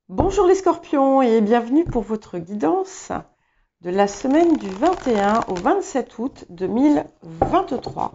Bonjour les scorpions et bienvenue pour votre guidance de la semaine du 21 au 27 août 2023.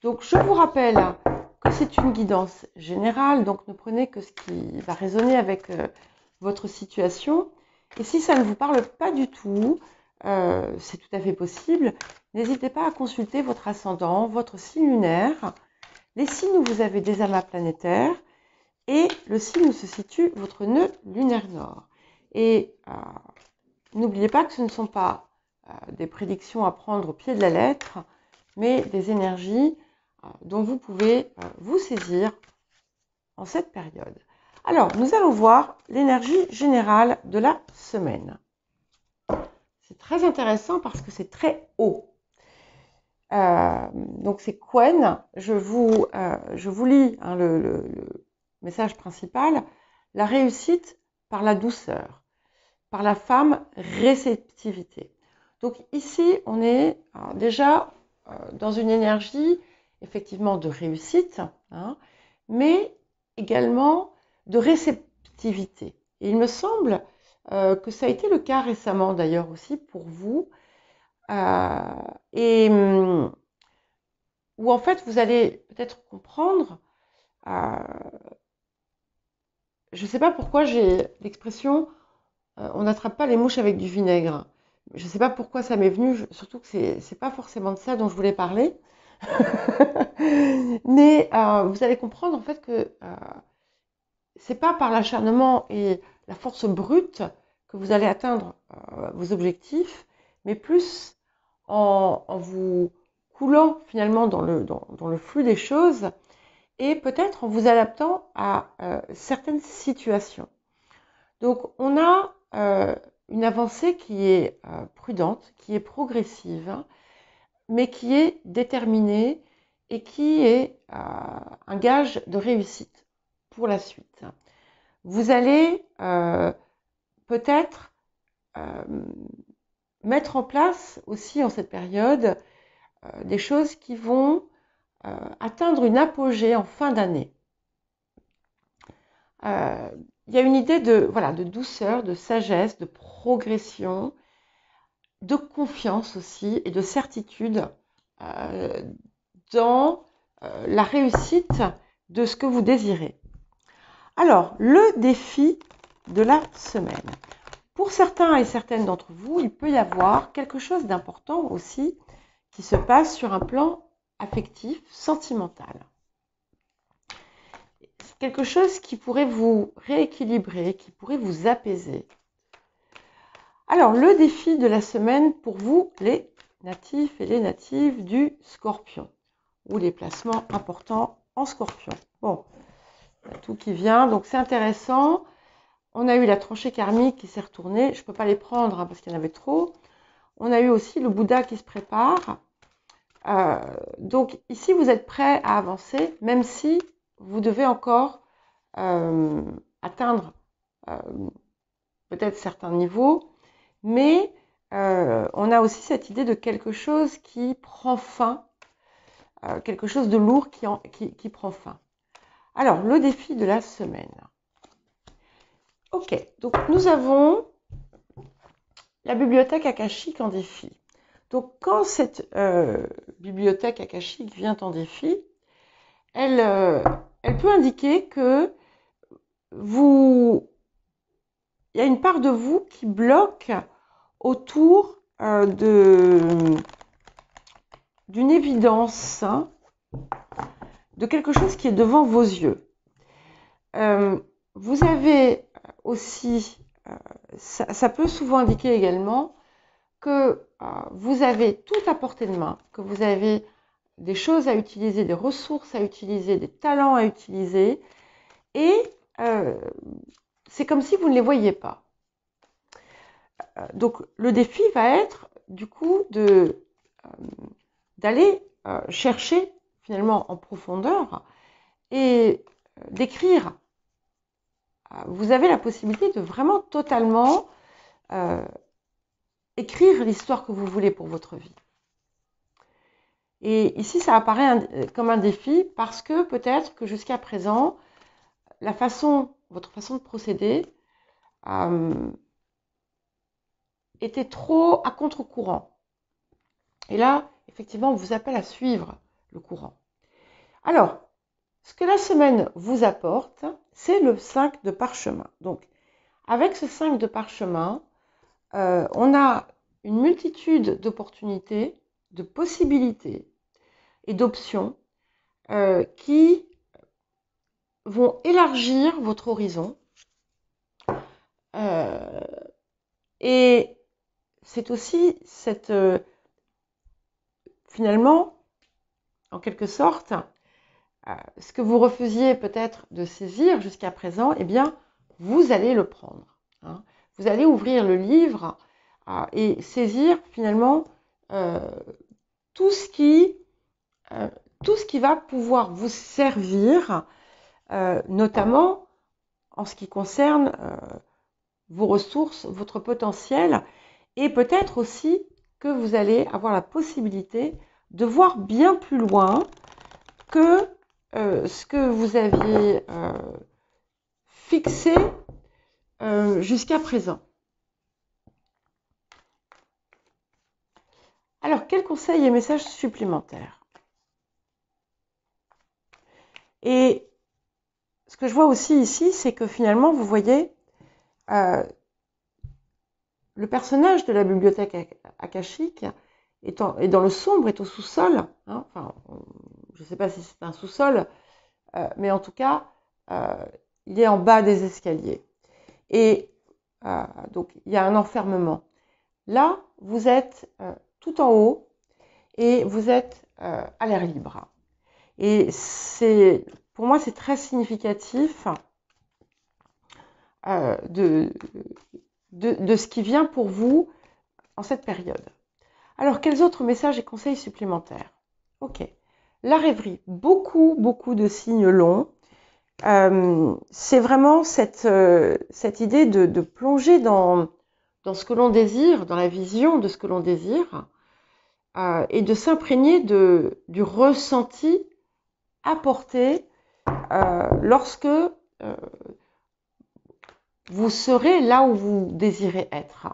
Donc je vous rappelle que c'est une guidance générale, donc ne prenez que ce qui va résonner avec votre situation. Et si ça ne vous parle pas du tout, c'est tout à fait possible, n'hésitez pas à consulter votre ascendant, votre signe lunaire, les signes où vous avez des amas planétaires, et le signe où se situe votre nœud lunaire nord. Et n'oubliez pas que ce ne sont pas des prédictions à prendre au pied de la lettre, mais des énergies dont vous pouvez vous saisir en cette période. Alors, nous allons voir l'énergie générale de la semaine. C'est très intéressant parce que c'est très haut. Donc c'est Quen. Je vous lis le message principal. La réussite par la douceur, par la femme réceptivité. Donc ici, on est déjà dans une énergie effectivement de réussite, mais également de réceptivité. Et il me semble que ça a été le cas récemment d'ailleurs aussi pour vous, et où en fait vous allez peut-être comprendre, je ne sais pas pourquoi j'ai l'expression on n'attrape pas les mouches avec du vinaigre. Je ne sais pas pourquoi ça m'est venu, surtout que c'est pas forcément de ça dont je voulais parler. Mais vous allez comprendre en fait que c'est pas par l'acharnement et la force brute que vous allez atteindre vos objectifs, mais plus en vous coulant finalement dans le flux des choses et peut-être en vous adaptant à certaines situations. Donc on a une avancée qui est prudente, qui est progressive, mais qui est déterminée et qui est un gage de réussite pour la suite. Vous allez peut-être mettre en place aussi en cette période des choses qui vont atteindre une apogée en fin d'année. Il y a une idée de douceur, de sagesse, de progression, de confiance aussi et de certitude dans la réussite de ce que vous désirez. Alors, le défi de la semaine. Pour certains et certaines d'entre vous, il peut y avoir quelque chose d'important aussi qui se passe sur un plan affectif, sentimental. C'est quelque chose qui pourrait vous rééquilibrer, qui pourrait vous apaiser. Alors, le défi de la semaine pour vous, les natifs et les natives du Scorpion, ou les placements importants en Scorpion. Bon, tout qui vient, donc c'est intéressant. On a eu la tranchée karmique qui s'est retournée. Je ne peux pas les prendre parce qu'il y en avait trop. On a eu aussi le Bouddha qui se prépare. Donc ici, vous êtes prêt à avancer, même si vous devez encore atteindre peut-être certains niveaux. Mais on a aussi cette idée de quelque chose qui prend fin, quelque chose de lourd qui prend fin. Alors, le défi de la semaine. Ok, donc nous avons la bibliothèque akashique en défi. Donc, quand cette bibliothèque akashique vient en défi, elle peut indiquer que il y a une part de vous qui bloque autour d'une évidence, de quelque chose qui est devant vos yeux. Vous avez aussi, ça peut souvent indiquer également que vous avez tout à portée de main, que vous avez des choses à utiliser, des ressources à utiliser, des talents à utiliser, et c'est comme si vous ne les voyiez pas. Donc le défi va être du coup d'aller chercher finalement en profondeur et d'écrire. Vous avez la possibilité de vraiment totalement écrire l'histoire que vous voulez pour votre vie. Et ici, ça apparaît comme un défi parce que peut-être que jusqu'à présent, votre façon de procéder était trop à contre-courant. Et là, effectivement, on vous appelle à suivre le courant. Alors, ce que la semaine vous apporte, c'est le 5 de parchemin. Donc, avec ce 5 de parchemin, on a une multitude d'opportunités, de possibilités et d'options qui vont élargir votre horizon. Et c'est aussi cette, finalement, en quelque sorte, ce que vous refusiez peut-être de saisir jusqu'à présent, eh bien, vous allez le prendre. Hein. Vous allez ouvrir le livre et saisir finalement tout ce qui va pouvoir vous servir, notamment en ce qui concerne vos ressources, votre potentiel, et peut-être aussi que vous allez avoir la possibilité de voir bien plus loin que ce que vous aviez fixé jusqu'à présent. Alors, quels conseils et messages supplémentaires? Et ce que je vois aussi ici, c'est que finalement, vous voyez, le personnage de la bibliothèque akashique est dans le sombre, est au sous-sol. Hein, enfin, je ne sais pas si c'est un sous-sol, mais en tout cas, il est en bas des escaliers. Et donc, il y a un enfermement. Là, vous êtes tout en haut et vous êtes à l'air libre. Et pour moi, c'est très significatif de ce qui vient pour vous en cette période. Alors, quels autres messages et conseils supplémentaires? Ok. La rêverie, beaucoup de signes longs. C'est vraiment cette idée de plonger dans ce que l'on désire, dans la vision de ce que l'on désire, et de s'imprégner du ressenti apporté lorsque vous serez là où vous désirez être.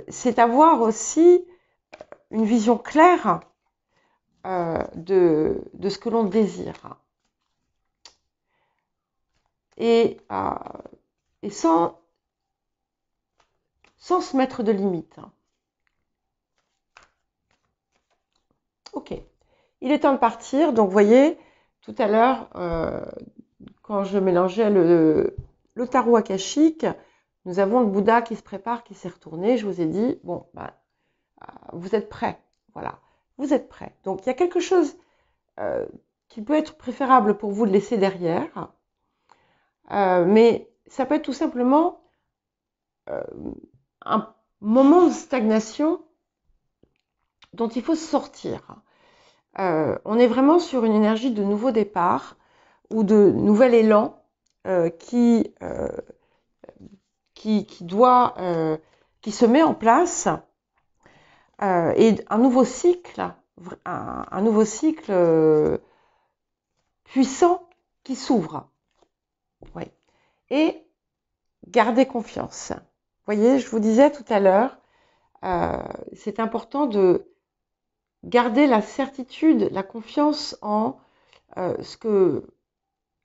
C'est avoir aussi une vision claire de ce que l'on désire. Et sans se mettre de limites. Ok. Il est temps de partir. Donc, vous voyez, tout à l'heure, quand je mélangeais le tarot akashique, nous avons le Bouddha qui se prépare, qui s'est retourné. Je vous ai dit, bon, vous êtes prêts. Voilà, vous êtes prêts. Donc, il y a quelque chose qui peut être préférable pour vous de laisser derrière. Mais ça peut être tout simplement un moment de stagnation dont il faut sortir. On est vraiment sur une énergie de nouveau départ ou de nouvel élan qui se met en place et un nouveau cycle puissant qui s'ouvre. Oui. Et gardez confiance. Vous voyez, je vous disais tout à l'heure, c'est important de garder la certitude, la confiance en ce que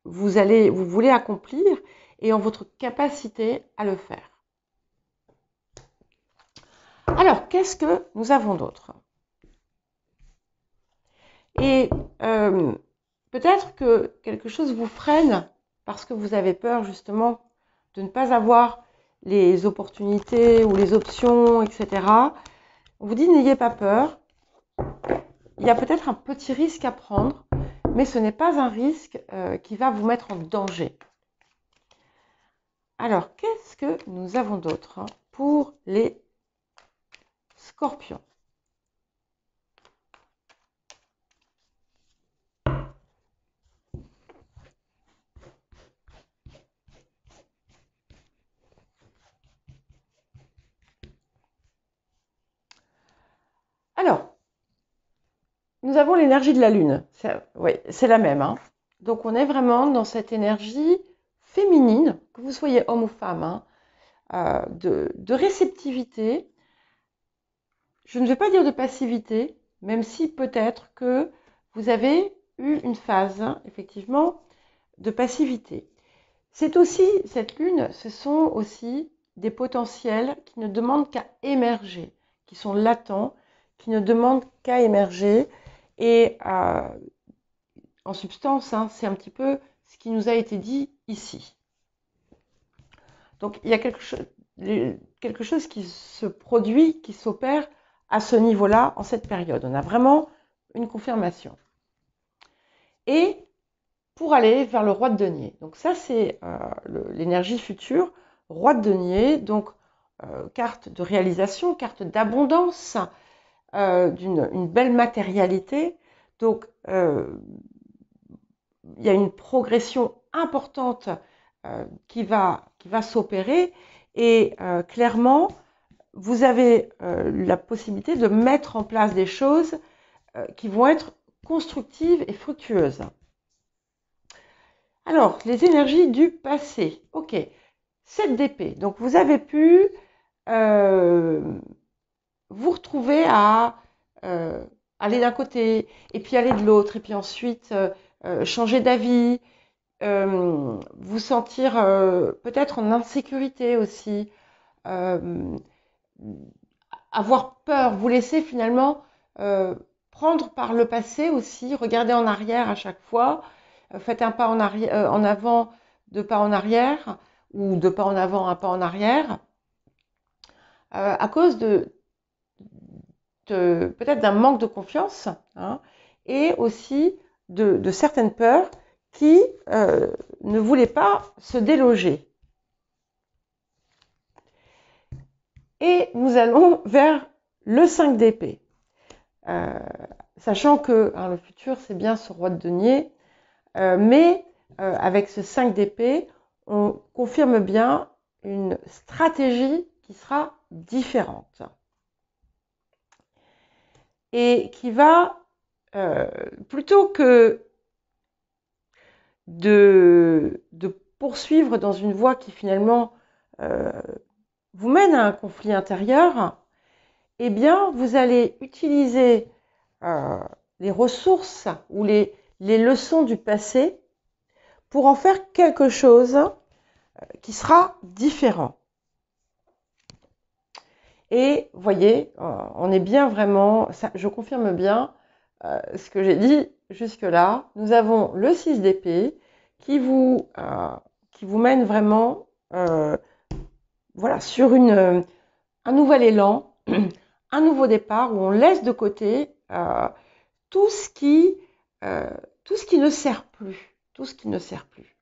vous voulez accomplir et en votre capacité à le faire. Alors, qu'est-ce que nous avons d'autre? Et peut-être que quelque chose vous freine parce que vous avez peur justement de ne pas avoir les opportunités ou les options, etc. On vous dit, n'ayez pas peur. Il y a peut-être un petit risque à prendre, mais ce n'est pas un risque qui va vous mettre en danger. Alors, qu'est-ce que nous avons d'autre pour les scorpions? Alors, nous avons l'énergie de la Lune. Oui, c'est la même. Hein. Donc, on est vraiment dans cette énergie féminine, que vous soyez homme ou femme, hein, de réceptivité. Je ne vais pas dire de passivité, même si peut-être que vous avez eu une phase, hein, effectivement, de passivité. C'est aussi, cette lune, ce sont aussi des potentiels qui ne demandent qu'à émerger, qui sont latents, qui ne demandent qu'à émerger. Et en substance, hein, c'est un petit peu ce qui nous a été dit ici. Donc il y a quelque chose qui se produit, qui s'opère à ce niveau-là, en cette période. On a vraiment une confirmation. Et pour aller vers le roi de denier. Donc ça, c'est l'énergie future, roi de denier, donc carte de réalisation, carte d'abondance, d'une belle matérialité. Donc, il y a une progression importante qui va s'opérer et clairement, vous avez la possibilité de mettre en place des choses qui vont être constructives et fructueuses. Alors, les énergies du passé. Ok, 7 d'épée. Donc, vous avez pu vous retrouver à aller d'un côté, et puis aller de l'autre, et puis ensuite changer d'avis, vous sentir peut-être en insécurité aussi, avoir peur, vous laisser finalement prendre par le passé aussi, regarder en arrière à chaque fois, faites un pas en avant, deux pas en arrière, ou deux pas en avant, un pas en arrière, à cause peut-être d'un manque de confiance, hein, et aussi de certaines peurs qui ne voulaient pas se déloger. Et nous allons vers le 5 d'épée. Sachant que hein, le futur, c'est bien ce roi de denier, mais avec ce 5 d'épée, on confirme bien une stratégie qui sera différente. Et qui va, plutôt que de poursuivre dans une voie qui finalement vous mène à un conflit intérieur, eh bien, vous allez utiliser les ressources ou les leçons du passé pour en faire quelque chose qui sera différent. Et vous voyez, on est bien vraiment, ça, je confirme bien ce que j'ai dit jusque-là. Nous avons le 6 d'épée qui vous mène vraiment voilà, sur un nouvel élan, un nouveau départ où on laisse de côté tout ce qui ne sert plus. Tout ce qui ne sert plus.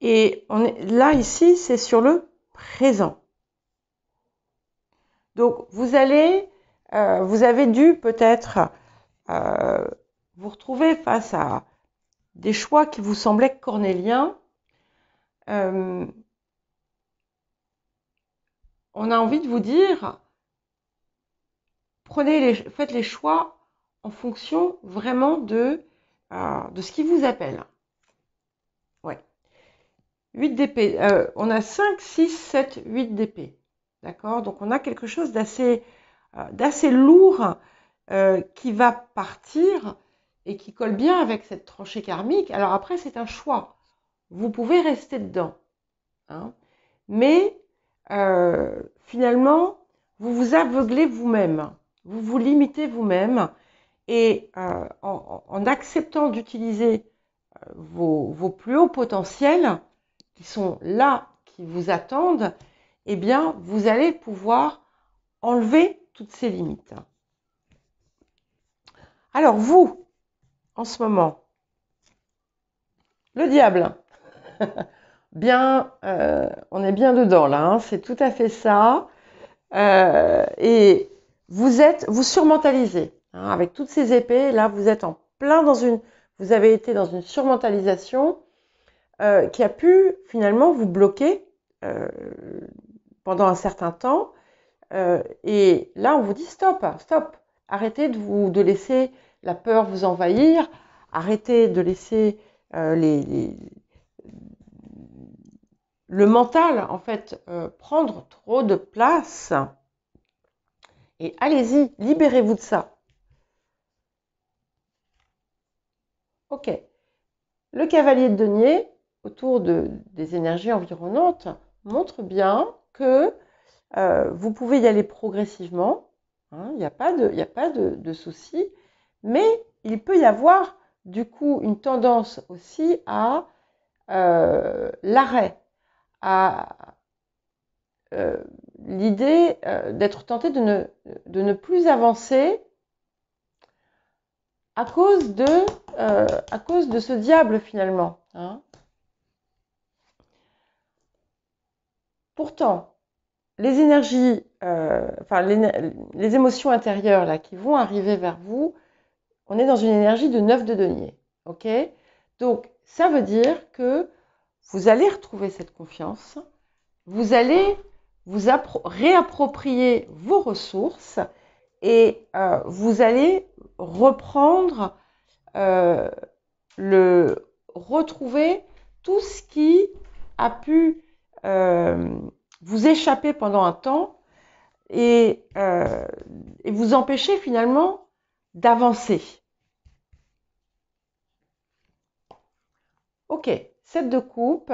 Et on est, là, ici, c'est sur le présent. Donc, vous avez dû peut-être vous retrouver face à des choix qui vous semblaient cornéliens. On a envie de vous dire, faites les choix en fonction vraiment de ce qui vous appelle. Ouais. 8 d'épée. On a 5, 6, 7, 8 d'épée. D'accord? Donc, on a quelque chose d'assez lourd qui va partir et qui colle bien avec cette tranchée karmique. Alors après, c'est un choix. Vous pouvez rester dedans. Hein? Mais finalement, vous vous aveuglez vous-même. Vous vous limitez vous-même. Et en acceptant d'utiliser vos plus hauts potentiels, qui sont là, qui vous attendent, eh bien, vous allez pouvoir enlever toutes ces limites. Alors, vous, en ce moment, le diable, bien, on est bien dedans là, hein, c'est tout à fait ça. Et vous surmentalisez, hein, avec toutes ces épées, là, vous êtes en plein vous avez été dans une surmentalisation qui a pu finalement vous bloquer pendant un certain temps. Et là, on vous dit stop, stop. Arrêtez de laisser la peur vous envahir. Arrêtez de laisser le mental, en fait, prendre trop de place. Et allez-y, libérez-vous de ça. Ok. Le cavalier de denier, autour des énergies environnantes, montre bien que vous pouvez y aller progressivement. Hein, il n'y a pas de souci. Mais il peut y avoir, du coup, une tendance aussi à l'arrêt, à l'idée d'être tenté de ne plus avancer à cause de ce diable finalement. Hein. Pourtant, les énergies, les émotions intérieures là, qui vont arriver vers vous, on est dans une énergie de 9 de denier. Ok. Donc, ça veut dire que vous allez retrouver cette confiance, vous allez vous réapproprier vos ressources et vous allez reprendre, retrouver tout ce qui a pu vous échapper pendant un temps et vous empêcher finalement d'avancer. Ok, 7 de coupe.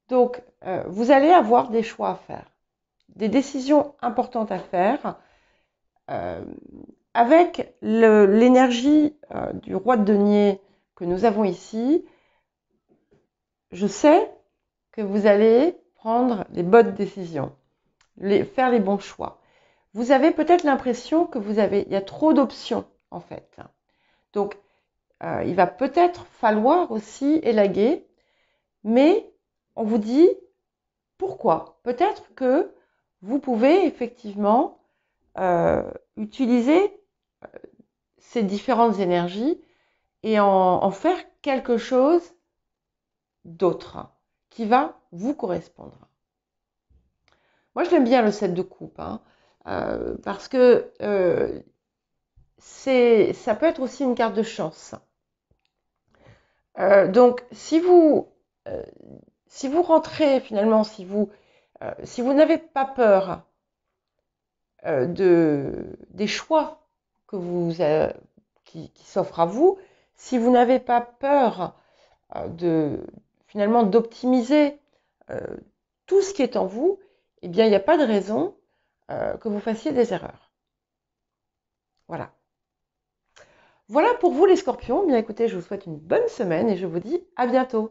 Donc, vous allez avoir des choix à faire, des décisions importantes à faire. Avec l'énergie du roi de denier que nous avons ici, je sais que vous allez prendre les bonnes décisions, faire les bons choix. Vous avez peut-être l'impression que il y a trop d'options en fait. Donc, il va peut-être falloir aussi élaguer, mais on vous dit pourquoi. Peut-être que vous pouvez effectivement utiliser ces différentes énergies et en faire quelque chose d'autre qui va vous correspondre. Moi, je l'aime bien le 7 de coupe, hein, parce que ça peut être aussi une carte de chance. Donc, si vous rentrez finalement, si vous n'avez pas peur des choix qui s'offrent à vous, si vous n'avez pas peur finalement d'optimiser tout ce qui est en vous, eh bien, il n'y a pas de raison que vous fassiez des erreurs. Voilà. Voilà pour vous les scorpions. Bien écoutez, je vous souhaite une bonne semaine et je vous dis à bientôt.